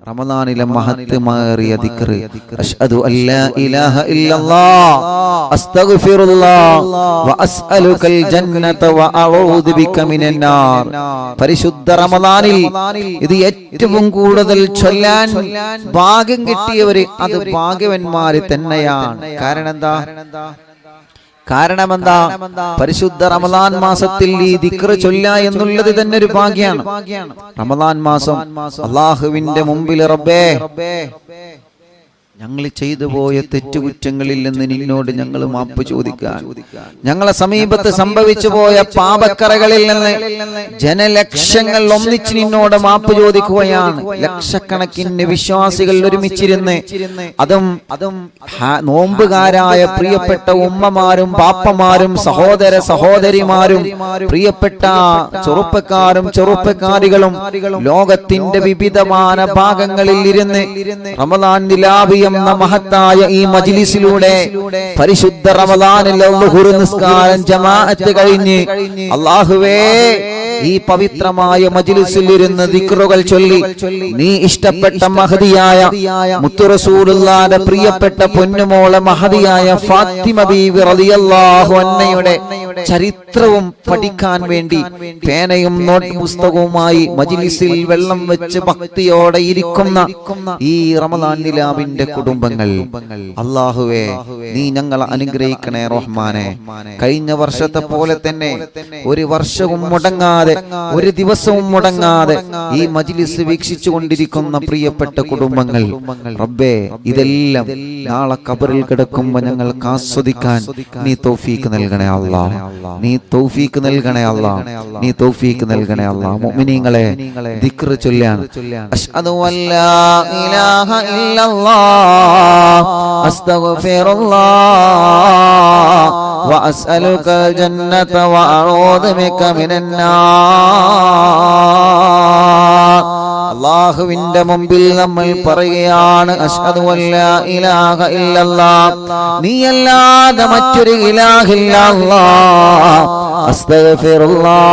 റമദാനിലെ മഹത്വമേറിയ ദിക്ർ അഷ്ഹദു അല്ലാ ഇലാഹ ഇല്ലല്ലാഹ് അസ്തഗ്ഫിറുല്ലാഹ് വ അസ്അലുകൽ ജന്നത വ അഊദു ബിക മിനന്നാർ. പരിശുദ്ധ റമദാനിൽ ഇത് ഏറ്റവും കൂടുതൽ ചൊല്ലാൻ ഭാഗ്യം കിട്ടിയവര് അത് ഭാഗ്യവന്മാര് തന്നെയാണ്. കാരണം എന്താ? പരിശുദ്ധ റമദാൻ മാസത്തിൽ ഈ ദിക്ർ ചൊല്ലുക എന്നുള്ളത് തന്നെ ഒരു ഭാഗ്യമാണ്. റമദാൻ മാസം അല്ലാഹുവിന്റെ മുമ്പിൽ റബ്ബേ, ഞങ്ങൾ ചെയ്തു പോയ തെറ്റുകുറ്റങ്ങളിൽ നിന്ന് നിന്നോട് ഞങ്ങൾ മാപ്പ് ചോദിക്കാൻ, ഞങ്ങളെ സമീപത്ത് സംഭവിച്ചു പോയ പാപക്കറകളിൽ നിന്ന് ജനലക്ഷങ്ങൾ ഒന്നിച്ച് നിന്നോട് മാപ്പ് ചോദിക്കുകയാണ്. ലക്ഷക്കണക്കിന് വിശ്വാസികൾ ഒരുമിച്ചിരുന്ന്, അതും നോമ്പുകാരായ പ്രിയപ്പെട്ട ഉമ്മമാരും പാപ്പമാരും സഹോദര സഹോദരിമാരും പ്രിയപ്പെട്ട ചെറുപ്പക്കാരികളും ലോകത്തിന്റെ വിവിധമായ ഭാഗങ്ങളിൽ ഇരുന്ന് റമദാൻ നിലാവിയ മഹത്തായ ഈ മജ്ലിസിലൂടെ പരിശുദ്ധ റമദാനിൽ ളുഹുർ നിസ്കാരം ജമാഅത്ത് കഴിഞ്ഞ് അല്ലാഹുവേ ഈ പവിത്രമായ മജ്ലിസിൽ ഇരുന്ന് ദിക്റുകൾ ചൊല്ലി നീ ഇഷ്ടപ്പെട്ട മഹദിയായ മുത്തു റസൂലുള്ളാഹിന്റെ പ്രിയപ്പെട്ട പൊന്നുമോളെ മഹദിയായ ഫാത്തിമ ബീവി റളിയല്ലാഹു അൻഹയുടെ ചരിത്രവും പഠിക്കാൻ വേണ്ടി പേനയും നോട്ട് പുസ്തകവുമായി മജ്ലിസിൽ വെള്ളം വെച്ച് ഭക്തിയോടെ ഇരിക്കുന്ന ഈ റമദാൻ നിലാവിന്റെ കുടുംബങ്ങൾ, അല്ലാഹുവേ നീ ഞങ്ങളെ അനുഗ്രഹിക്കണേ റഹ്മാനെ. കഴിഞ്ഞ വർഷത്തെ പോലെ തന്നെ ഒരു വർഷവും മുടങ്ങാതെ, ഒരു ദിവസവും മുടങ്ങാതെ ഈ മജ്ലിസ് വീക്ഷിച്ചു കൊണ്ടിരിക്കുന്ന പ്രിയപ്പെട്ട കുടുംബങ്ങൾ, റബ്ബേ ഇതെല്ലാം നാളെ ഖബറിൽ കിടക്കുമ്പോൾ ഞങ്ങൾക്ക് ആസ്വദിക്കാൻ നീ തൗഫീക്ക് നൽകണേ അല്ലാഹ്, നീ തൗഫീക്ക് നൽകണേ അല്ലാഹ്, നീ തൗഫീക്ക് നൽകണേ അല്ലാഹ്. മുഅ്മിനീങ്ങളെ ദിക്ർ ചൊല്ലാൻ അഷ്ഹദു അല്ലാ ഇലാഹ ഇല്ലല്ലാഹ് അസ്തഗ്ഫിറുല്ലാഹ് വ അസ്അലുകൽ ജന്നത വ അഊദു ബിക മിനന്നാർ. അല്ലാഹുവിന്റെ മുമ്പിൽ നമ്മൾ പറയുകയാണ് അഷ്ഹദു അല്ലാ ഇലാഹ ഇല്ലല്ലാഹ്, നീയല്ലാതെ മറ്റൊരു ഇലാഹില്ല അല്ലാഹ്, അസ്തഗ്ഫിറുല്ലാഹ്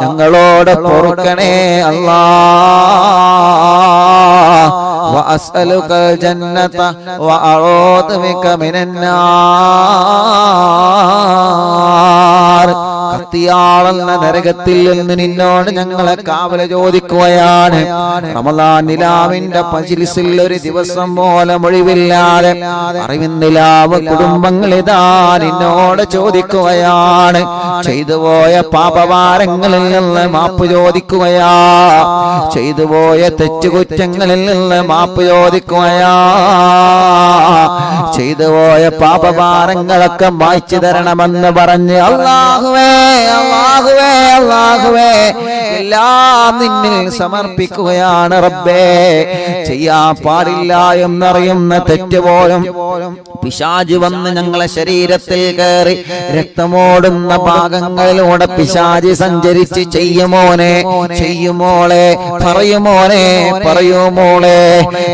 ഞങ്ങളോട് പൊറുക്കണേ അല്ലാഹ്, വ അസ്അലുകൽ ജന്നത വ അഊദു ബിക മിനന്നാർ. കത്തിയാളുന്ന നരകത്തിൽ നിന്ന് നിന്നോട് ഞങ്ങളെ കാവല് ചോദിക്കുകയാണ്. റമദാൻ നിലാവിന്റെ മജ്ലിസിൽ ഒരു ദിവസം പോലും ഒഴിവില്ലാതെ അറിവിൻ നിലാവ് കുടുംബങ്ങൾ ഇതാ നിന്നോട് ചോദിക്കുകയാണ്. ചെയ്തുപോയ പാപഭാരങ്ങളിൽ നിന്ന് മാപ്പ് ചോദിക്കുകയാ, ചെയ്തുപോയ തെറ്റുകുറ്റങ്ങളിൽ നിന്ന് മാപ്പ് ചോദിക്കുകയാ, ചെയ്തുപോയ പാപഭാരങ്ങളൊക്കെ മായ്ച്ചു തരണമെന്ന് പറഞ്ഞ് അല്ലാഹുവേ അല്ലാഹുവേ അല്ലാഹുവേ എല്ലാം നിന്നിൽ സമർപ്പിക്കുകയാണ് റബ്ബേ. ചെയ്യാൻ പാടില്ല എന്നറിയുന്ന തെറ്റ് പോലും പിശാച് വന്ന് ഞങ്ങളെ ശരീരത്തിൽ കയറി രക്തമോടുന്ന ഭാഗങ്ങളിലൂടെ പിശാച് സഞ്ചരിച്ച് ചെയ്യുമോനെ ചെയ്യുമോളെ പറയുമോനെ പറയുമോളെ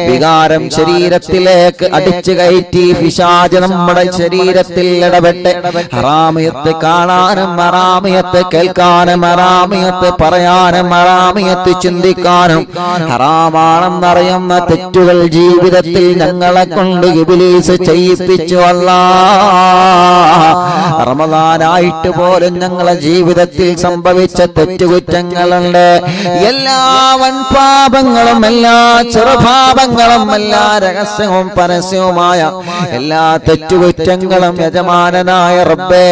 വികാരം ശരീരത്തിലേക്ക് അടിച്ചു കയറ്റി പിശാച് നമ്മുടെ ശരീരത്തിൽ ഇടപെട്ട് ഹറാമിയത്ത് കാണാനും ഹറാമിയത്ത് കേൾക്കാനും ഹറാമിയത്ത് പറയാനും ഹറാമിയത്ത് ചിന്തിക്കാനും ഹറാമാണെന്നറിയുന്ന തെറ്റുകൾ ജീവിതത്തിൽ ഞങ്ങളെ കൊണ്ട് ഇബ്ലീസ് ചെയ്യിപ്പിച്ചു അല്ലാഹ്. റമദാനായിട്ട് പോലും ഞങ്ങളെ ജീവിതത്തിൽ സംഭവിച്ച തെറ്റുകുറ്റങ്ങളുണ്ട്. എല്ലാ വൻപാപങ്ങളും എല്ലാ ചെറുപാപങ്ങളും എല്ലാ രഹസ്യവും പരസ്യവുമായ എല്ലാ തെറ്റുകുറ്റങ്ങളും യജമാനനായ റബ്ബേ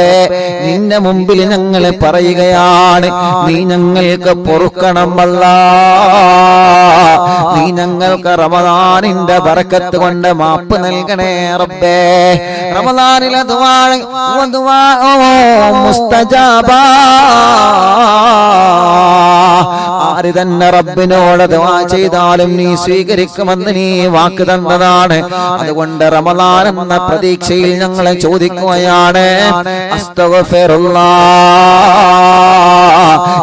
നിന്റെ മുമ്പിൽ ഞങ്ങൾ പറയുകയാണ്. നീ ഞങ്ങൾക്ക് പൊറുക്കണം അല്ലാഹ്, നീ ഞങ്ങൾക്ക് റമദാനിന്റെ ബറക്കത്ത് കൊണ്ട് മാപ്പ് നൽകണേ റബ്ബേ. റമദാനിലെ ദുആ മുസ്തജാബ, ആര് തന്നെ റബ്ബിനോട് ദുആ ചെയ്താലും നീ സ്വീകരിക്കുമെന്ന് നീ വാക്ക് തന്നതാണ്. അതുകൊണ്ട് റമദാൻ എന്ന പ്രതീക്ഷയിൽ ഞങ്ങളെ ചോദിക്കുകയാണ് അസ്തഗ്ഫിറുല്ലാഹ്.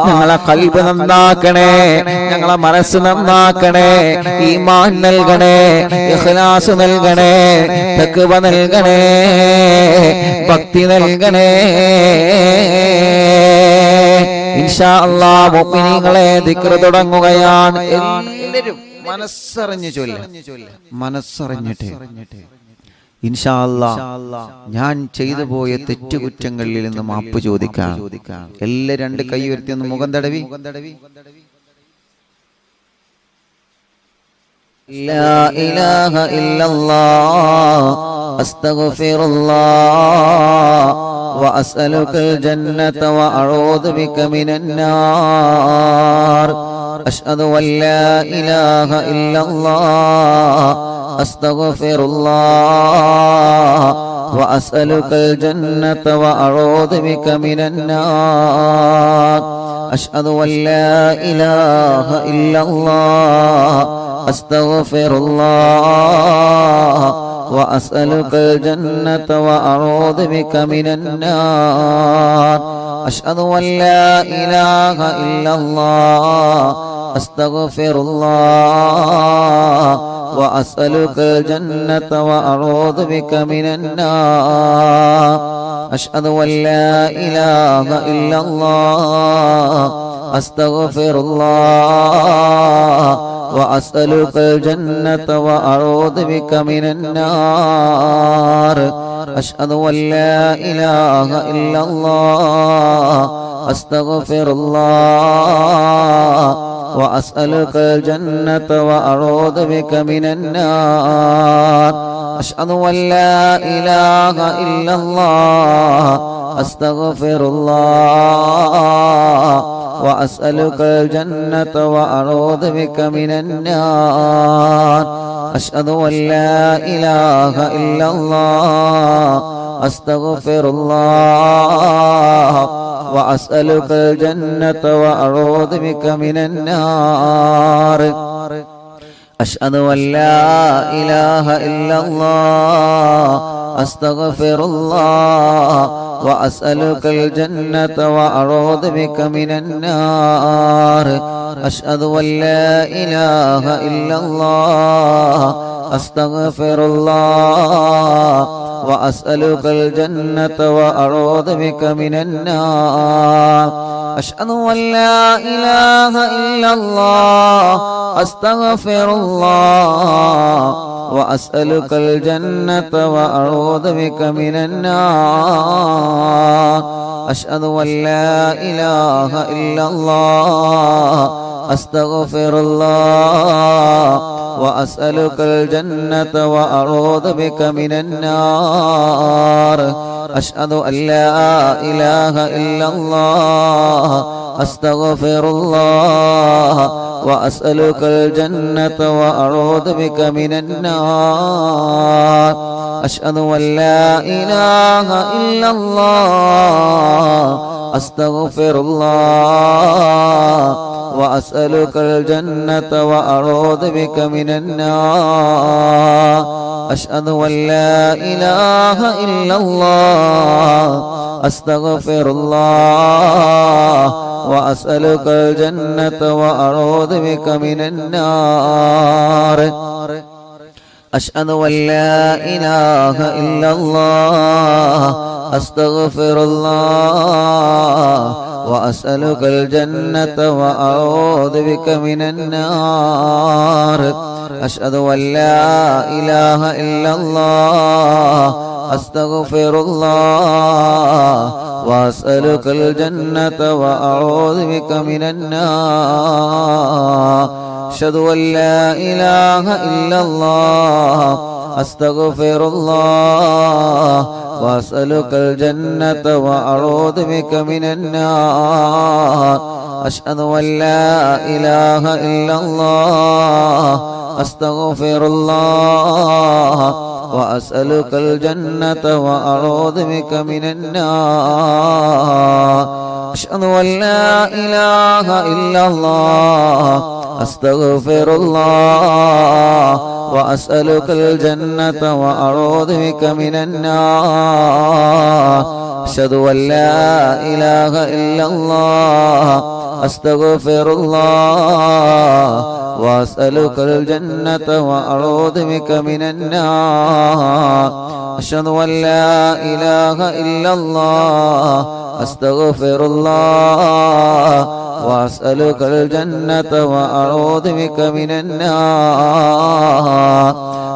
ഞങ്ങളെ ഖൽബ് നന്നാക്കണേ, ഞങ്ങളെ മനസ്സ് നന്നാക്കണേ, ഈമാൻ നൽകണേ, ഇഖ്ലാസ് നൽകണേ, തഖ്വ നൽകണേ, ഭക്തി നൽകണേ. ഇൻഷാ അല്ലാഹ് മുഅ്മിനീങ്ങളെ ദിക്ർ തുടങ്ങുകയാണ്. എല്ലാവരും മനസ്സറിഞ്ഞു മനസ്സറിഞ്ഞിട്ട് ഇൻഷാ അല്ലാഹ് ഞാൻ ചെയ്തു പോയ തെറ്റുകുറ്റങ്ങളിൽ നിന്ന് മാപ്പ് ചോദിക്കാം. എല്ലാ രണ്ട് കൈ ഉയർത്തി ഒന്ന് മുഖം തടവി. ലാ ഇലാഹ ഇല്ലല്ലാഹ് അസ്തഗ്ഫിറുല്ലാഹ് വഅസ്അലുകൽ ജന്നത വഅഊദു ബിക മിനൻ നാർ അഷ്ഹദു അൻ ലാ ഇലാഹ ഇല്ലല്ലാഹ് അസ്തഗ്ഫിറുല്ലാഹ് വഅസ്അലുകൽ ജന്നത വഅഊദു ബിക മിനൻ നാർ അഷ്ഹദു അൻ ലാ ഇലാഹ ഇല്ലല്ലാഹ് അസ്തഗ്ഫിറുല്ലാഹ് വഅസ്അലുകൽ ജന്നത വഅഊദു ബിക മിനൻ നാർ അഷ്ഹദു അൻ ലാ ഇലാഹ ഇല്ലല്ലാഹ് അസ്തഗ്ഫിറുല്ലാഹ് വഅസ്അലുകൽ ജന്നത വഅഊദു ബിക മിനൻ നാർ അഷ്ഹദു അൻ ലാ ഇലാഹ ഇല്ലല്ലാഹ് അസ്തഗ്ഫിറുല്ലാഹ് വഅസ്അലുകൽ ജന്നത വഅഊദു ബിക മിനൻ നാർ അഷ്ഹദു അൻ ലാ ഇലാഹ ഇല്ലല്ലാഹ് അസ്തഗ്ഫിറുല്ലാഹ് വഅസ്അലുകൽ ജന്നത വഅഊദു ബിക മിനൻ നാർ അഷ്ഹദു അൻ ലാ ഇലാഹ ഇല്ലല്ലാഹ് അസ്തഗ്ഫിറുല്ലാഹ് വഅസ്അലുകൽ ജന്നത വഅഊദു ബിക മിനൻ നാർ അഷ്ഹദു അൻ ലാ ഇലാഹ ഇല്ലല്ലാഹ് അസ്തഗ്ഫിറുല്ലാഹ് വഅസ്അലുകൽ ജന്നത വഅഊദു ബിക മിനൻ നാർ അഷ്ഹദു അൻ ലാ ഇലാഹ ഇല്ലല്ലാഹ് അസ്തഗ്ഫിറുല്ലാഹ് വഅസ്അലുകൽ ജന്നത വഅഊദു ബിക മിനൻ നാർ അഷ്ഹദു അൻ ലാ ഇലാഹ ഇല്ലല്ലാഹ് അസ്തഗ്ഫിറുല്ലാഹ് വഅസ്അലുകൽ ജന്നത വഅഊദു ബിക മിനൻ നാർ അഷ്ഹദു അൻ ലാ ഇലാഹ ഇല്ലല്ലാഹ് അസ്തഗ്ഫിറുല്ലാഹ് വഅസ്അലുകൽ ജന്നത വഅഊദു ബിക മിനൻ നാർ അഷ്ഹദു അൻ ലാ ഇലാഹ ഇല്ലല്ലാഹ് അസ്തഗ്ഫിറുല്ലാഹ് വഅസ്അലുകൽ ജന്നത വഅഊദു ബിക മിനൻ നാർ അഷ്ഹദു അൻ ലാ ഇലാഹ ഇല്ലല്ലാഹ് അസ്തഗ്ഫിറുല്ലാഹ് വഅസ്അലുകൽ ജന്നത വഅഊദു ബിക മിനൻ നാർ അഷ്ഹദു അൻ ലാ ഇലാഹ ഇല്ലല്ലാഹ് അസ്തഗ്ഫിറുല്ലാഹ് വഅസ്അലുകൽ ജന്നത വഅഊദു ബിക മിനൻ നാർ അഷ്ഹദു അൻ ലാ ഇലാഹ ഇല്ലല്ലാഹ് അസ്തഗ്ഫിറുല്ലാഹ് വഅസ്അലുകൽ ജന്നത വഅഊദു ബിക മിനൻ നാർ അഷ്ഹദു അൻ ലാ ഇലാഹ ഇല്ലല്ലാഹ് അസ്തഗ്ഫിറുല്ലാഹ് വഅസ്അലുകൽ ജന്നത വഅഊദു ബിക മിനൻ നാർ അഷ്ഹദു അൻ ലാ ഇലാഹ ഇല്ലല്ലാഹ് അസ്തഗ്ഫിറുല്ലാഹ് വഅസ്അലുകൽ ജന്നത വഅഊദു ബിക മിനൻ നാർ അഷ്ഹദു അൻ ലാ ഇലാഹ ഇല്ലല്ലാഹ് അസ്തഗ്ഫിറുല്ലാഹ് വഅസ്അലുകൽ ജന്നത വഅഊദു ബിക മിനൻ നാർ അഷ്ഹദു അൻ ലാ ഇലാഹ ഇല്ലല്ലാഹ് അസ്തഗ്ഫിറുല്ലാഹ് വഅസ്അലുകൽ ജന്നത വഅഊദു ബിക മിനൻ നാർ അഷ്ഹദു അൻ ലാ ഇലാഹ ഇല്ലല്ലാഹ് അസ്തഗ്ഫിറുല്ലാഹ് വഅസ്അലുകൽ ജന്നത വഅഊദു ബിക മിനൻ നാർ അഷ്ഹദു അൻ ലാ ഇലാഹ ഇല്ലല്ലാഹ് അസ്തഗ്ഫിറുല്ലാഹ് വഅസ്അലുകൽ ജന്നത വഅഊദു ബിക മിനൻ നാർ അഷ്ഹദു അൻ ലാ ഇലാഹ ഇല്ലല്ലാഹ് അസ്തഗ്ഫിറുല്ലാഹ് വഅസ്അലുകൽ ജന്നത വഅഊദു ബിക മിനന്നാർ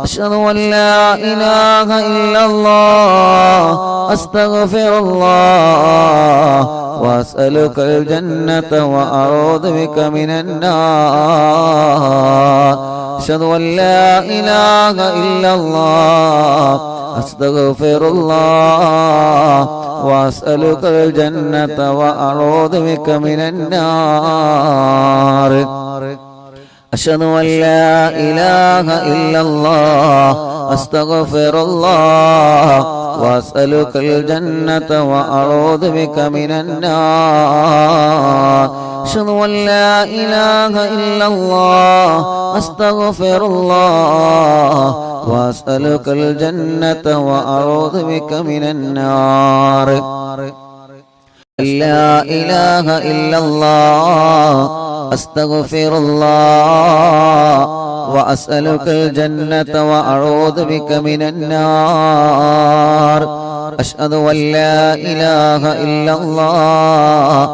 അശ്ഹദു അൻ ലാ ഇലാഹ ഇല്ലല്ലാഹ് അസ്തഗ്ഫിറുല്ലാഹ് വഅസ്അലുകൽ ജന്നത വഅഊദു ബിക മിനന്നാർ അശ്ഹദു അൻ ലാ ഇലാഹ ഇല്ലല്ലാഹ് അസ്തഗ്ഫിറുല്ലാഹ് വഅസ്അലുകൽ ജന്നത വഅഊദു ബിക മിനന്നാർ അശ്ഹദു അൻ ലാ ഇലാഹ ഇല്ലല്ലാഹ് അസ്തഗ്ഫിറുല്ലാഹ് വഅസ്അലുകൽ ജന്നത വഅഊദു ബിക മിനന്നാർ അശ്ഹദു അൻ ലാ ഇലാഹ ഇല്ലല്ലാഹ് അസ്തഗ്ഫിറുല്ലാഹ് വഅസ്അലുകൽ ജന്നത വഅഊദു ബിക മിനന്നാർ ലാ ഇലാഹ ഇല്ലല്ലാഹ് അസ്തഗ്ഫിറുല്ലാഹ് വഅസ്അലുകൽ ജന്നത വഅഊദു ബിക മിനന്നാർ അശ്ഹദു അൻ ലാ ഇലാഹ ഇല്ലല്ലാഹ്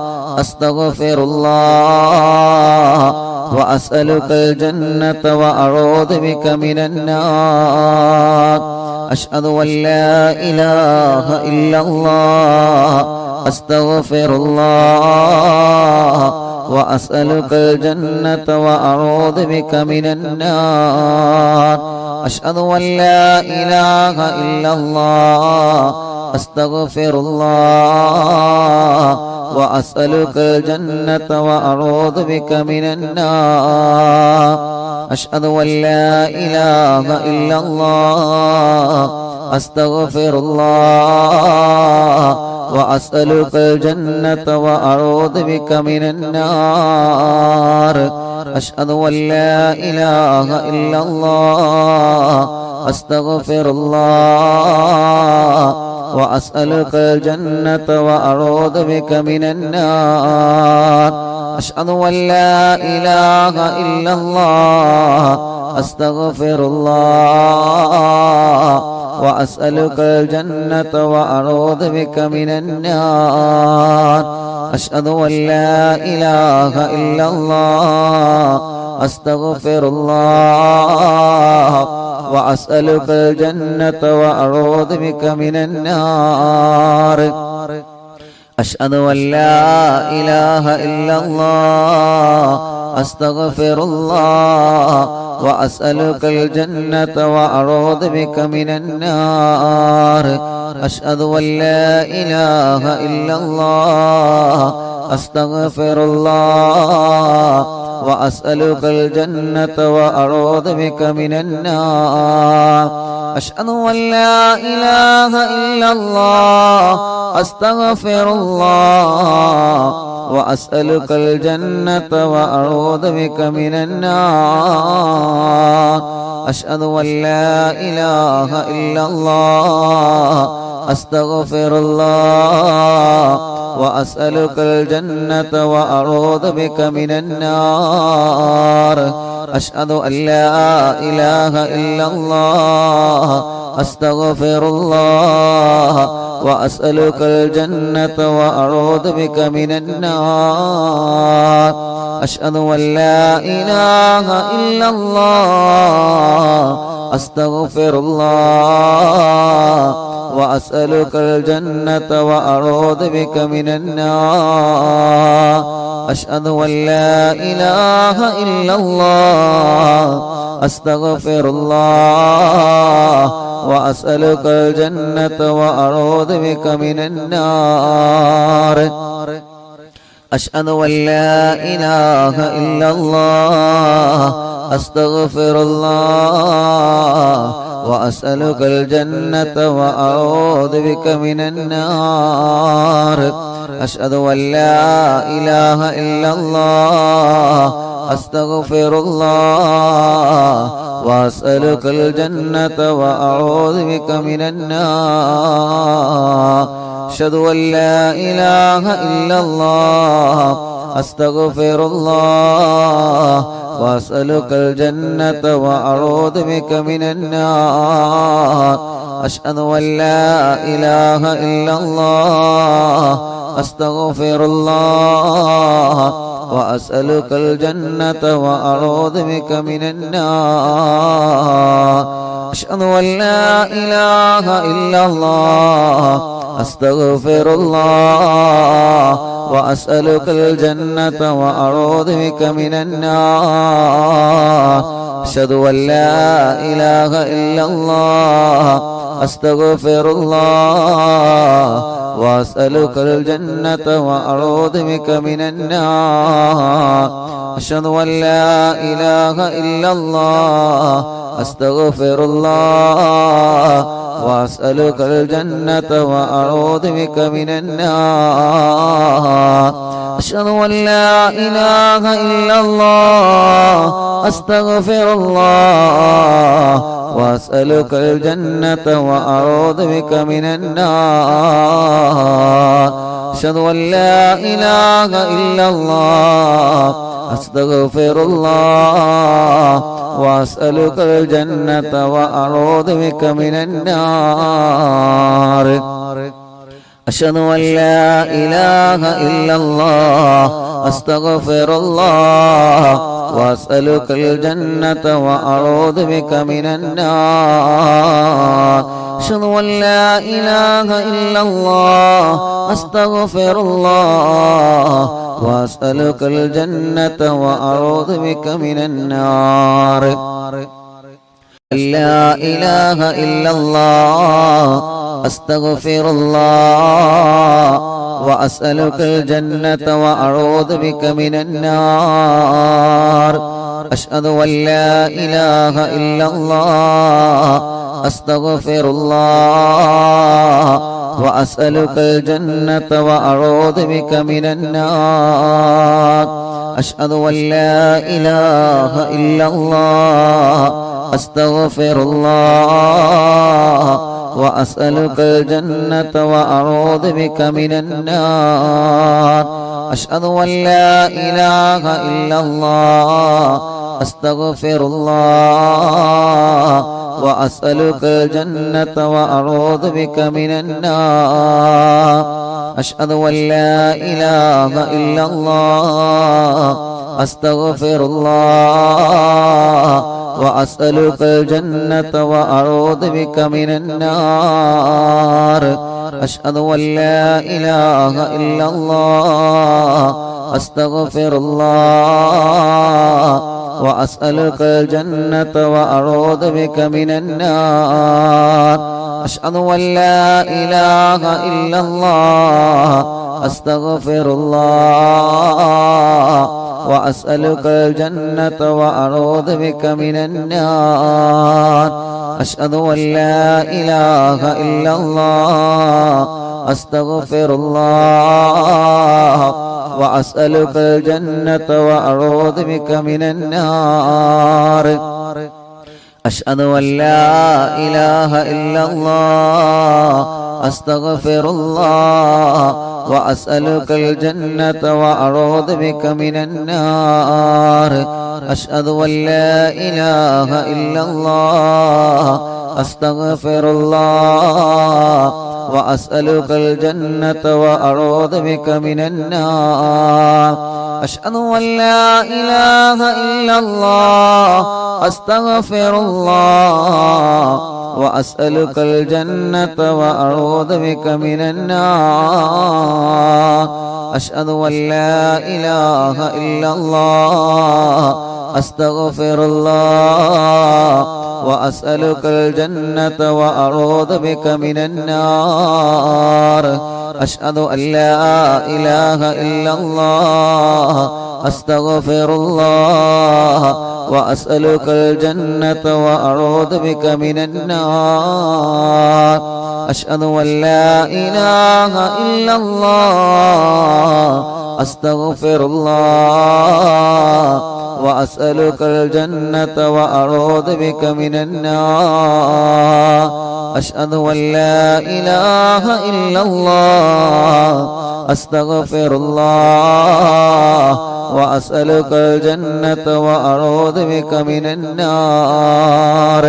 അസ്തഗ്ഫിറുല്ലാഹ് വഅസ്അലുകൽ ജന്നത വഅഊദു ബിക മിനന്നാർ അശ്ഹദു അൻ ലാ ഇലാഹ ഇല്ലല്ലാഹ് അസ്തഗ്ഫിറുല്ലാഹ് വഅസ്അലുകൽ ജന്നത വഅഊദു ബിക മിനന്നാർ അശ്ഹദു അൻ ലാ ഇലാഹ ഇല്ലല്ലാഹ് അസ്തഗ്ഫിറുല്ലാഹ് വഅസ്അലുകൽ ജന്നത വഅഊദു ബിക മിനന്നാർ അശ്ഹദു അൻ ലാ ഇലാഹ ഇല്ലല്ലാഹ് അസ്തഗ്ഫിറുല്ലാഹ് വഅസ്അലുകൽ ജന്നത വഅഊദു ബിക മിനന്നാർ അശ്ഹദു അൻ ലാ ഇലാഹ ഇല്ലല്ലാഹ് അസ്തഗ്ഫിറുല്ലാഹ് വഅസ്അലുകൽ ജന്നത വഅഊദു ബിക മിനന്നാർ അശ്ഹദു അൻ ലാ ഇലാഹ ഇല്ലല്ലാഹ് അസ്തഗ്ഫിറുല്ലാഹ് വഅസ്അലുകൽ ജന്നത വഅഊദു ബിക മിനന്നാർ അശ്ഹദു അൻ ലാ ഇലാഹ ഇല്ലല്ലാഹ് അസ്തഗ്ഫിറുല്ലാഹ് വഅസ്അലുകൽ ജന്നത വഅഊദു ബിക മിനന്നാർ അശ്ഹദു അൻ ലാ ഇലാഹ ഇല്ലല്ലാഹ് അസ്തഗ്ഫിറുല്ലാഹ് വഅസ്അലുകൽ ജന്നത വഅഊദു ബിക മിനന്നാർ അശ്ഹദു അൻ ലാ ഇലാഹ ഇല്ലല്ലാഹ് അസ്തഗ്ഫിറുല്ലാഹ് വഅസ്അലുകൽ ജന്നത വഅഊദു ബിക മിനന്നാർ അശ്ഹദു അൻ ലാ ഇലാഹ ഇല്ലല്ലാഹ് അസ്തഗ്ഫിറുല്ലാഹ് വഅസ്അലുകൽ ജന്നത വഅഊദു ബിക മിനന്നാർ അശ്ഹദു അൻ ലാ ഇലാഹ ഇല്ലല്ലാഹ് അസ്തഗ്ഫിറുല്ലാഹ് വഅസ്അലുകൽ ജന്നത വഅഊദു ബിക മിനന്നാർ അശ്ഹദു അൻ ലാ ഇലാഹ ഇല്ലല്ലാഹ് അസ്തഗ്ഫിറുല്ലാഹ് വഅസ്അലുകൽ ജന്നത വഅഊദു ബിക മിനന്നാർ അശ്ഹദു അൻ ലാ ഇലാഹ ഇല്ലല്ലാഹ് അസ്തഗ്ഫിറുല്ലാഹ് വഅസ്അലുകൽ ജന്നത വഅഊദു ബിക മിനന്നാർ അശ്ഹദു അൻ ലാ ഇലാഹ ഇല്ലല്ലാഹ് അസ്തഗ്ഫിറുല്ലാഹ് വഅസ്അലുകൽ ജന്നത വഅഊദു ബിക മിനന്നാർ അശ്ഹദു അൻ ലാ ഇലാഹ ഇല്ലല്ലാഹ് അസ്തഗ്ഫിറുല്ലാഹ് വഅസ്അലുകൽ ജന്നത വഅഊദു ബിക മിനന്നാർ അശ്ഹദു അൻ ലാ ഇലാഹ ഇല്ലല്ലാഹ് അസ്തഗ്ഫിറുല്ലാഹ് വഅസ്അലുകൽ ജന്നത വഅഊദു ബിക മിനന്നാർ അശ്ഹദു അൻ ലാ ഇലാഹ ഇല്ലല്ലാഹ് അസ്തഗ്ഫിറുല്ലാഹ് വഅസ്അലുകൽ ജന്നത വഅഊദു ബിക മിനന്നാർ അശ്ഹദു അൻ ലാ ഇലാഹ ഇല്ലല്ലാഹ് അസ്തഗ്ഫിറുല്ലാഹ വഅസ്അലുകൽ ജന്നത വഅഊദു ബിക മിനന്നാർ അഷ്ഹദു അൻ ലാ ഇലാഹ ഇല്ലല്ലാഹ് അസ്തഗ്ഫിറുല്ലാഹ വഅസ്അലുകൽ ജന്നത വഅഊദു ബിക മിനന്നാർ അഷ്ഹദു അൻ ലാ ഇലാഹ ഇല്ലല്ലാഹ് അസ്തഗ്ഫിറുല്ലാഹ വഅസ്അലുകൽ ജന്നത വഅഊദു ബിക മിനന്നാർ അഷ്ഹദു അൻ ലാ ഇലാഹ ഇല്ലല്ലാഹ് അസ്തഗ്ഫിറുല്ലാഹ വഅസ്അലുകൽ ജന്നത വഅഊദു ബിക മിനന്നാർ അഷ്ഹദു അൻ ലാ ഇലാഹ ഇല്ലല്ലാഹ് അസ്തഗ്ഫിറുല്ലാഹ വഅസ്അലുകൽ ജന്നത വഅഊദു ബിക മിനന്നാർ അഷ്ഹദു അൻ ലാ ഇലാഹ ഇല്ലല്ലാഹ് അസ്തഗ്ഫിറുല്ലാഹ വഅസ്അലുകൽ ജന്നത വഅഊദു ബിക മിനന്നാർ അഷ്ഹദു അൻ ലാ ഇലാഹ ഇല്ലല്ലാഹ് അസ്തഗ്ഫിറുല്ലാഹ വഅസ്അലുകൽ ജന്നത വഅഊദു ബിക മിനന്നാർ അഷ്ഹദു അൻ ലാ ഇലാഹ ഇല്ലല്ലാഹ് അസ്തഗ്ഫിറുല്ലാഹ വഅസ്അലുകൽ ജന്നത വഅഊദു ബിക മിനന്നാർ ലാ ഇലാഹ ഇല്ലല്ലാഹ് അസ്തഗ്ഫിറുല്ലാഹ വഅസ്അലുകൽ ജന്നത വഅഊദു ബിക മിനന്നാർ അഷ്ഹദു അൻ ലാ ഇലാഹ ഇല്ലല്ലാഹ് അസ്തഗ്ഫിറുല്ലാഹ വഅസ്അലുകൽ ജന്നത വഅഊദു ബിക മിനന്നാർ അഷ്ഹദു അൻ ലാ ഇലാഹ ഇല്ലല്ലാഹ് അസ്തഗ്ഫിറുല്ലാഹ വഅസ്അലുകൽ ജന്നത വഅഊദു ബിക മിനന്നാർ അഷ്ഹദു അൻ ലാ ഇലാഹ ഇല്ലല്ലാഹ് അസ്തഗ്ഫിറുല്ലാഹ വഅസ്അലുകൽ ജന്നത വഅഊദു ബിക മിനന്നാർ അഷ്ഹദു അൻ ലാ ഇലാഹ ഇല്ലല്ലാഹ് അസ്തഗ്ഫിറുല്ലാഹ വഅസ്അലുകൽ ജന്നത വഅഊദു ബിക മിനന്നാർ അഷ്ഹദു അൻ ലാ ഇലാഹ ഇല്ലല്ലാഹ് അസ്തഗ്ഫിറുല്ലാഹ വഅസ്അലുകൽ ജന്നത വഅഊദു ബിക മിനന്നാർ അഷ്ഹദു അൻ ലാ ഇലാഹ ഇല്ലല്ലാഹ് അസ്തഗ്ഫിറുല്ലാഹ വഅസ്അലുകൽ ജന്നത വഅഊദു ബിക മിനന്നാർ അഷ്ഹദു അൻ ലാ ഇലാഹ ഇല്ലല്ലാഹ് അസ്തഗ്ഫിറുല്ലാഹ വഅസ്അലുകൽ ജന്നത വഅഊദു ബിക മിനന്നാർ അഷ്ഹദു അൻ ലാ ഇലാഹ ഇല്ലല്ലാഹ് അസ്തഗ്ഫിറുല്ലാഹ വഅസ്അലുകൽ ജന്നത വഅഊദു ബിക മിനന്നാർ അഷ്ഹദു അൻ ലാ ഇലാഹ ഇല്ലല്ലാഹ് അസ്തഗ്ഫിറുല്ലാഹ വഅസ്അലുകൽ ജന്നത വഅഊദു ബിക മിനന്നാർ അഷ്ഹദു അൻ ലാ ഇലാഹ ഇല്ലല്ലാഹ് അസ്തഗ്ഫിറുല്ലാഹ വഅസ്അലുകൽ ജന്നത വഅഊദു ബിക മിനന്നാർ അഷ്ഹദു അൻ ലാ ഇലാഹ ഇല്ലല്ലാഹ് അസ്തഗ്ഫിറുല്ലാഹ വഅസ്അലുകൽ ജന്നത വഅഊദു ബിക മിനന്നാർ അഷ്ഹദു അൻ ലാ ഇലാഹ ഇല്ലല്ലാഹ് അസ്തഗ്ഫിറുല്ലാഹ വഅസ്അലുകൽ ജന്നത വഅഊദു ബിക മിനന്നാർ അഷ്ഹദു അൻ ലാ ഇലാഹ ഇല്ലല്ലാഹ് അസ്തഗ്ഫിറുല്ലാഹ വഅസ്അലുകൽ ജന്നത വഅഊദു ബിക മിനന്നാർ അഷ്ഹദു അൻ ലാ ഇലാഹ ഇല്ലല്ലാഹ് അസ്തഗ്ഫിറുല്ലാഹ വഅസ്അലുകൽ ജന്നത വഅഊദു ബിക മിനന്നാർ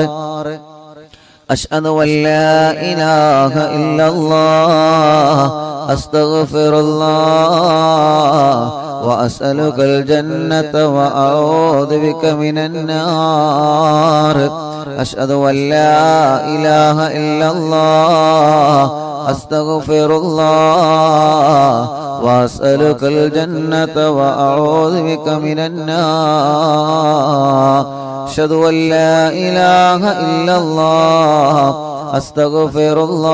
അഷ്ഹദു അൻ ലാ ഇലാഹ ഇല്ലല്ലാഹ് അസ്തഗ്ഫിറുല്ലാഹ് വഅസ്അലുകൽ ജന്നത വഅഊദു ബിക മിനന്നാർ അഷ്ഹദു അൻ ലാ ഇലാഹ ഇല്ലല്ലാഹ് അസ്തഗ്ഫിറുല്ലാഹ് വഅസ്അലുകൽ ജന്നത വഅഊദു ബിക മിനന്നാർ അഷ്ഹദു അൻ ലാ ഇലാഹ ഇല്ലല്ലാഹ് അസ്തഗ്ഫിറുല്ലാഹ്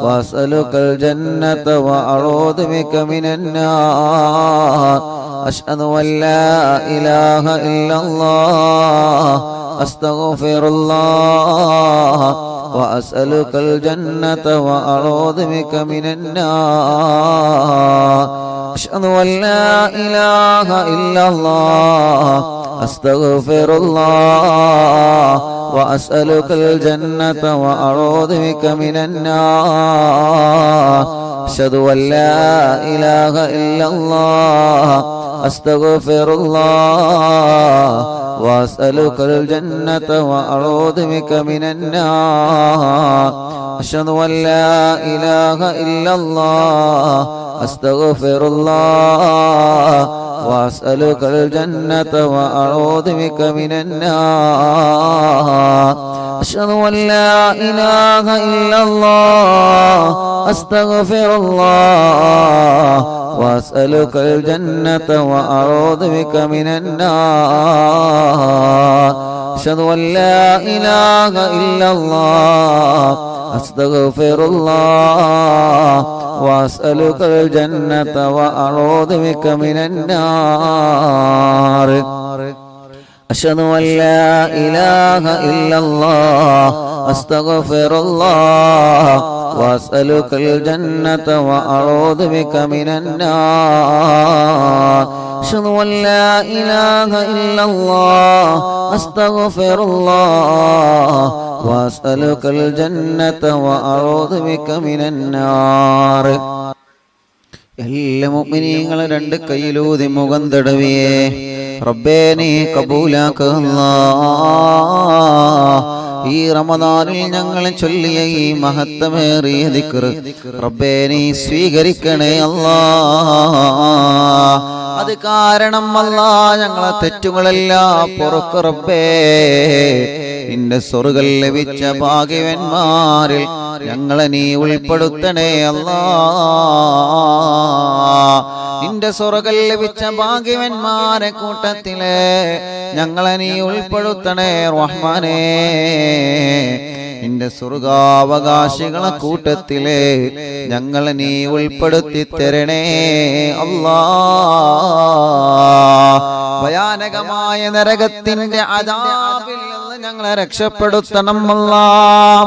വഅസ്അലുകൽ ജന്നത വഅഊദു ബിക മിനന്നാർ അഷ്ഹദു അൻ ലാ ഇലാഹ ഇല്ലല്ലാഹ് അസ്തഗ്ഫിറുല്ലാഹ് വഅസ്അലുകൽ ജന്നത വഅഊദു ബിക മിനന്നാർ അഷ്ഹദു അൻ ലാ ഇലാഹ ഇല്ലല്ലാഹ് അസ്തഗ്ഫിറുല്ലാഹ് വഅസ്അലുകൽ ജന്നത വഅഊദു ബിക മിനന്നാർ അഷ്ഹദു അൻ ലാ ഇലാഹ ഇല്ലല്ലാഹ് അസ്തഗ്ഫിറുല്ലാഹ് വഅസ്അലുകൽ ജന്നത വഅഊദു ബിക മിനന്നാർ അഷ്ഹദു അൻ ലാ ഇലാഹ ഇല്ലല്ലാഹ് അസ്തഗ്ഫിറുല്ലാഹ് വഅസ്അലുകൽ ജന്നത വഅഊദു ബിക മിനന്നാർ അഷ്ഹദു അൻ ലാ ഇലാഹ ഇല്ലല്ലാഹ് അസ്തഗ്ഫിറുല്ലാഹ് വഅസ്അലുകൽ ജന്നത വഅഊദു ബിക മിനന്നാർ അഷ്ഹദു അൻ ലാ ഇലാഹ ഇല്ലല്ലാഹ് അസ്തഗ്ഫിറുല്ലാഹ് വഅസ്അലുകൽ ജന്നത വഅഊദു ബിക മിനന്നാർ അഷ്ഹദു അൻ ലാ ഇലാഹ ഇല്ലല്ലാഹ് അസ്തഗ്ഫിറുല്ലാഹ് വഅസ്അലുകൽ ജന്നത വഅഊദു ബിക മിനന്നാർ അഷ്ഹദു അൻ ലാ ഇലാഹ ഇല്ലല്ലാഹ് അസ്തഗ്ഫിറുല്ലാഹ് വഅസ്അലുകൽ ജന്നത വഅഊദു ബിക മിനന്നാർ എല്ലാ മുഅ്മിനീങ്ങളും രണ്ട് കൈയിലൂതി മുഖം തടവിയേ റബ്ബേ നീ കബൂലാക്കല്ലാഹ് ഈ റമദാനിൽ ഞങ്ങൾ ചൊല്ലിയ ഈ മഹത്തമേറിയ ദിക്റ് റബ്ബേ നീ സ്വീകരിക്കണേ അല്ലാഹ് അത് കാരണം അല്ലാഹ് ഞങ്ങളെ തെറ്റുകളെല്ലാം പൊറുക്ക് റബ്ബേ നിന്റെ സ്വർഗ്ഗം ലഭിച്ച ഭാഗ്യവാന്മാരിൽ ഞങ്ങളെ നീ ഉൾപ്പെടുത്തണേ അല്ലാഹ് നിന്റെ സ്വർഗ്ഗം ലഭിച്ച ഭാഗ്യവാന്മാരെ കൂട്ടത്തിലെ ഞങ്ങളെ നീ ഉൾപ്പെടുത്തണേ റഹ്മാനേ നിന്റെ സ്വർഗാവകാശികളെ കൂട്ടത്തിലെ ഞങ്ങളെ നീ ഉൾപ്പെടുത്തി തരണേ അല്ലാഹ് ഭയാനകമായ നരകത്തിന്റെ അദാബിൽ നിന്ന് ഞങ്ങളെ രക്ഷപ്പെടുത്തണം അല്ലാഹ്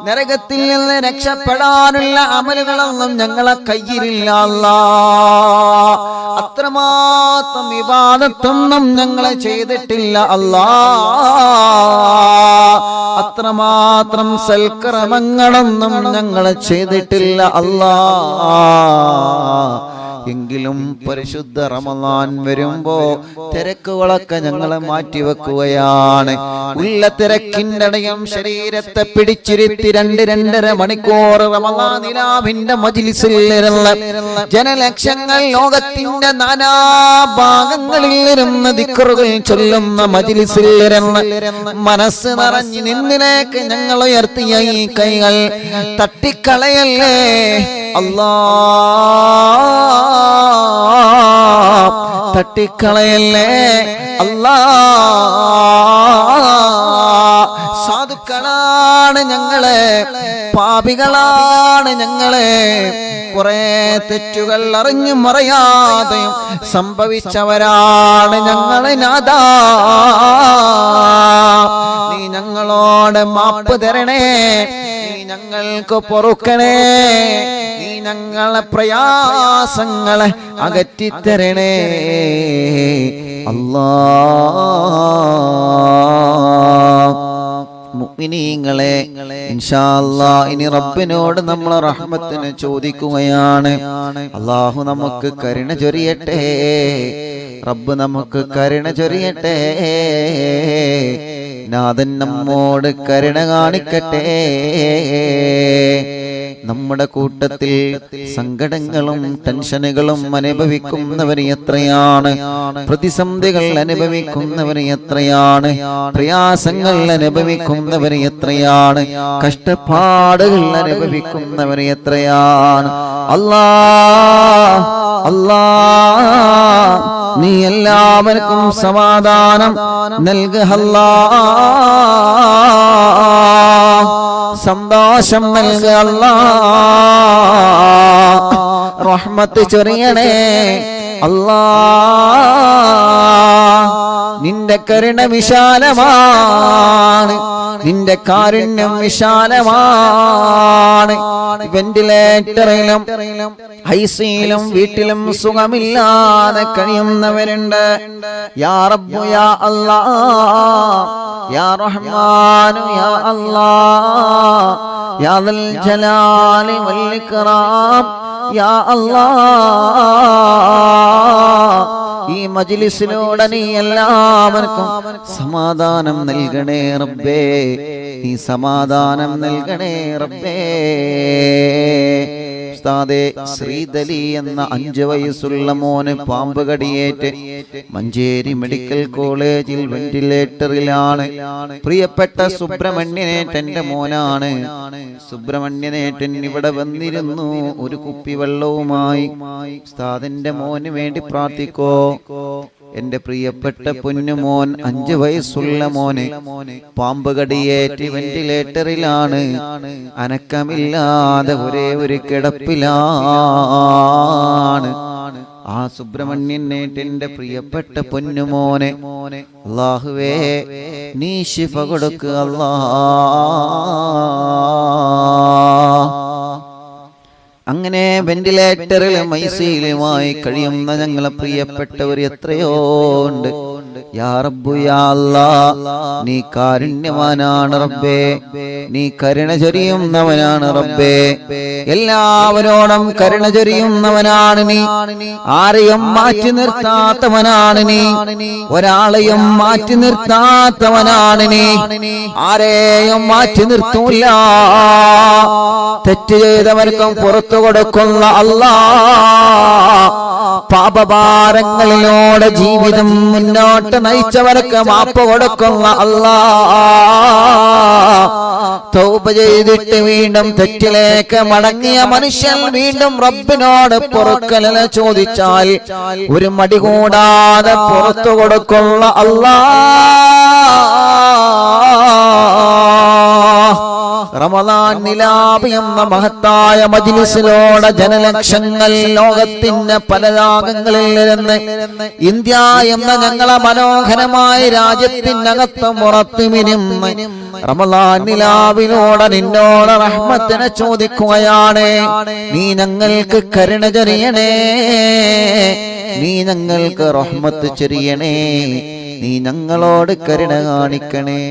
നരകത്തിൽ നിന്ന് രക്ഷപ്പെടാനുള്ള അമലുകളൊന്നും ഞങ്ങളെ കയ്യിലില്ല അല്ലാഹ് അത്രമാത്രം ഇബാദത്തൊന്നും ഞങ്ങളെ ചെയ്തിട്ടില്ല അല്ലാഹ് അത്രമാത്രം സൽക്കർമ്മങ്ങളൊന്നും ഞങ്ങളെ ചെയ്തിട്ടില്ല അല്ലാഹ് എങ്കിലും പരിശുദ്ധ റമളാൻ വരുമ്പോ തിരക്കുകളൊക്കെ ഞങ്ങളെ മാറ്റിവെക്കുകയാണ് ഉള്ള തിരക്കിന്റെ ഇടയും ശരീരത്തെ പിടിച്ചിരുത്തി 2-2.5 മണിക്കൂർ റമളാൻ നിലാവിന്റെ മജ്ലിസിൽ ഇരുന്ന് ജനലക്ഷങ്ങൾ ലോകത്തിന്റെ നാനാഭാഗങ്ങളിൽ ഇരുന്ന് ദിക്റുകൾ ചൊല്ലുന്ന മജ്ലിസിൽ ഇരുന്ന് മനസ്സ് നിറഞ്ഞ് നിന്നിലേക്ക് ഞങ്ങൾ ഉയർത്തിയ ഈ കൈകൾ തട്ടിക്കളയല്ലേ അല്ലാഹ് തട്ടിക്കളയല്ലേ അല്ലാഹ് സാധുക്കളാണ് ഞങ്ങളെ പാപികളാണ് ഞങ്ങളെ കുറെ തെറ്റുകൾ അറിഞ്ഞും അറിയാതെയും സംഭവിച്ചവരാണ് ഞങ്ങളെ നാഥാ നീ ഞങ്ങളോട് മാപ്പ് തരണേ നീ ഞങ്ങൾക്ക് പൊറുക്കണേ നീ ഞങ്ങളെ പ്രയാസങ്ങളെ അകറ്റിത്തരണേ അല്ലാഹ് മുഅ്മിനീങ്ങളെ ഇൻഷാ അല്ലാഹ് ഇനി റബ്ബിനോട് നമ്മൾ റഹ്മത്തിനെ ചോദിക്കുകയാണ് അല്ലാഹു നമുക്ക് കരുണ ചൊരിയട്ടെ റബ്ബ് നമുക്ക് കരുണ ചൊരിയട്ടെ നാഥൻ നമ്മോട് കരുണ കാണിക്കട്ടെ നമ്മുടെ കൂട്ടത്തിൽ സങ്കടങ്ങളും ടെൻഷനുകളും അനുഭവിക്കുന്നവർ എത്രയാണ്, പ്രതിസന്ധികൾ അനുഭവിക്കുന്നവർ എത്രയാണ്, പ്രയാസങ്ങൾ അനുഭവിക്കുന്നവർ എത്രയാണ്, കഷ്ടപ്പാടുകൾ അനുഭവിക്കുന്നവർ എത്രയാണ്. അല്ലാ നീ എല്ലാവർക്കും സമാധാനം നൽകുക അല്ലാ, സന്തോഷം നൽകുക അല്ലാ, റഹ്മത്ത് ചൊരിയണേ അല്ലാ. നിന്റെ കരുണ വിശാലമാണ്, നിന്റെ കാരുണ്യം വിശാലമാണ്. വെന്റിലേറ്ററിലും ഐസിയിലും വീട്ടിലും സുഖമില്ലാതെ കഴിയുന്നവരുണ്ട്. യാ റബ്ബു യാ അല്ലാഹ്, യാ റഹ്മാനു യാ അല്ലാഹ്, യാ ദൽ ജലാലി വൽ ഇക്റാം യാ അല്ലാഹ്. ഈ മജ്ലിസിലൂടെ നീ എല്ലാവർക്കും സമാധാനം നൽകണേ റബ്ബേ, നീ സമാധാനം നൽകണേ റബ്ബേ. ഉസ്താദേ, ശ്രീദലി എന്ന 5 വയസ്സുള്ള മോന് പാമ്പ് കടിയേറ്റ് മഞ്ചേരി മെഡിക്കൽ കോളേജിൽ വെന്റിലേറ്ററിലാണ്. പ്രിയപ്പെട്ട സുബ്രഹ്മണ്യനേട്ടന്റെ മോനാണ്. സുബ്രഹ്മണ്യനേട്ടൻ ഇവിടെ വന്നിരുന്നു ഒരു കുപ്പി വെള്ളവുമായി. ഉസ്താദിന്റെ മോന് വേണ്ടി പ്രാർത്ഥിക്കോ. എന്റെ പ്രിയപ്പെട്ട പൊന്നുമോൻ, 5 വയസ്സുള്ള മോന് പാമ്പ് കടിയേറ്റ് വെന്റിലേറ്ററിലാണ്. അനക്കമില്ലാതെ ഒരേ ഒരു കിടപ്പിലാണ്. ആ സുബ്രഹ്മണ്യനേട്ടന്റെ പ്രിയപ്പെട്ട പൊന്നുമോനെ അല്ലാഹുവേ നീ ശിഫ കൊടുക്കുക അല്ലാഹ്. അങ്ങനെ വെന്റിലേറ്ററിലും ഐസിയിലുമായി കഴിയുന്ന ഞങ്ങളെ പ്രിയപ്പെട്ടവർ എത്രയോ ഉണ്ട്. യാ റബ്ബു യാ അല്ലാഹ്, നീ കാരുണ്യവാനാണ് റബ്ബേ, നീ കരുണ ചൊരിയുന്നവനാണ് റബ്ബേ. എല്ലാവരോടും കരുണ ചൊരിയുന്നവനാണ് നീ. ആരെയും മാറ്റി നിർത്താത്തവനാണ് നീ, ഒരാളെയും മാറ്റി നിർത്താത്തവനാണ് നീ, ആരെയും മാറ്റി നിർത്തൂല. തെറ്റ് ചെയ്തവർക്കും പുറത്തു കൊടുക്കുന്ന അല്ലാഹ്, പാപഭാരങ്ങളിലൂടെ ജീവിതം മുന്നോട്ട് നയിച്ചവർക്ക് മാപ്പ് കൊടുക്കുന്ന അല്ലാഹ്, തൗബ ചെയ്തിട്ട് വീണ്ടും തെറ്റിലേക്ക് മടങ്ങിയ മനുഷ്യൻ വീണ്ടും റബ്ബിനോട് പൊറുക്കലിന ചോദിച്ചാൽ ഒരു മടി കൂടാതെ പുറത്തു കൊടുക്കുന്ന അല്ലാഹ്. റമദാൻ നിലാവ് എന്ന മഹത്തായ മജ്ലിസിലൂടെ ജനലക്ഷങ്ങൾ ലോകത്തിന്റെ പല ഭാഗങ്ങളിൽ നിന്ന് ഇന്ത്യ എന്ന ഞങ്ങളെ മനോഹരമായ രാജ്യത്തിനകത്തും പുറത്തുമിനും റമദാൻ നിലാവിലൂടെ നിന്നോട് റഹ്മത്തിനെ ചോദിക്കുകയാണ്. നീ ഞങ്ങൾക്ക് കരുണ ചൊരിയണേ, നീ ഞങ്ങൾക്ക് റഹ്മത്ത് ചൊരിയണേ, നീ ഞങ്ങളോട് കരുണ കാണിക്കണേ.